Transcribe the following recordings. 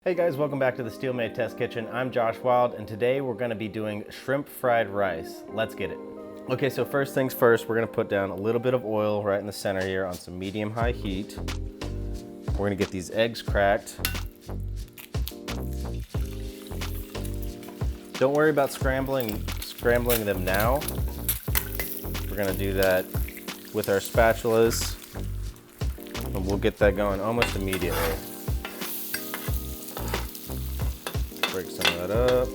Hey guys, welcome back to the Steelmade Test Kitchen. I'm Josh Wild, and today we're gonna be doing shrimp fried rice. Let's get it. Okay, so first things first, we're gonna put down a little bit of oil right in the center here on some medium-high heat. We're gonna get these eggs cracked. Don't worry about scrambling them now. We're gonna do that with our spatulas, and we'll get that going almost immediately. Break some of that up.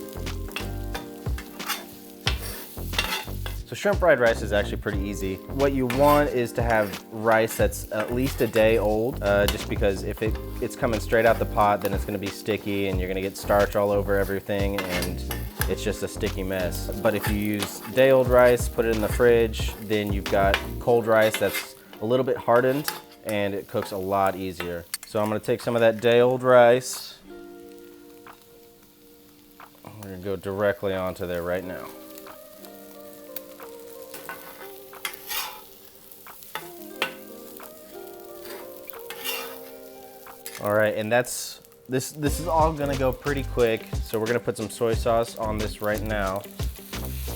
So shrimp fried rice is actually pretty easy. What you want is to have rice that's at least a day old, just because if it's coming straight out the pot, then it's gonna be sticky and you're gonna get starch all over everything and it's just a sticky mess. But if you use day old rice, put it in the fridge, then you've got cold rice that's a little bit hardened and it cooks a lot easier. So I'm gonna take some of that day old rice. We're gonna go directly onto there right now. All right, and this is all gonna go pretty quick. So we're gonna put some soy sauce on this right now.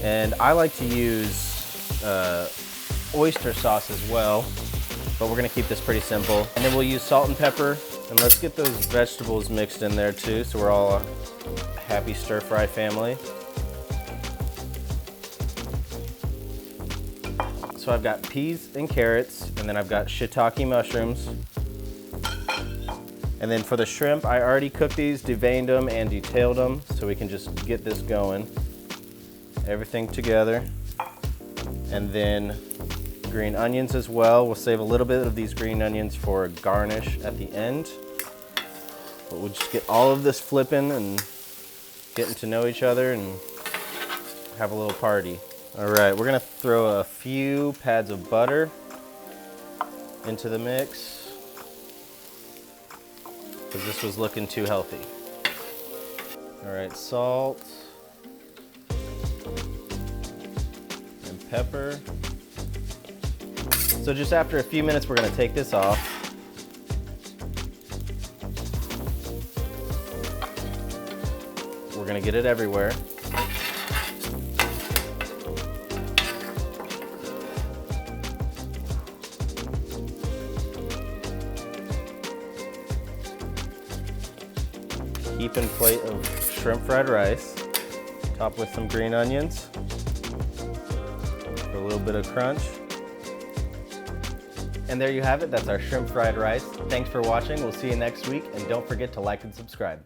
And I like to use oyster sauce as well, but we're gonna keep this pretty simple. And then we'll use salt and pepper. And let's get those vegetables mixed in there too, so we're all a happy stir-fry family. So I've got peas and carrots, and then I've got shiitake mushrooms. And then for the shrimp, I already cooked these, deveined them and detailed them, so we can just get this going. Everything together. And then green onions as well. We'll save a little bit of these green onions for a garnish at the end. But we'll just get all of this flipping and getting to know each other and have a little party. All right, we're gonna throw a few pads of butter into the mix because this was looking too healthy. All right, salt and pepper. So just after a few minutes, we're gonna take this off. We're gonna get it everywhere. Heaping plate of shrimp fried rice, top with some green onions for a little bit of crunch. And there you have it, that's our shrimp fried rice. Thanks for watching, we'll see you next week, and don't forget to like and subscribe.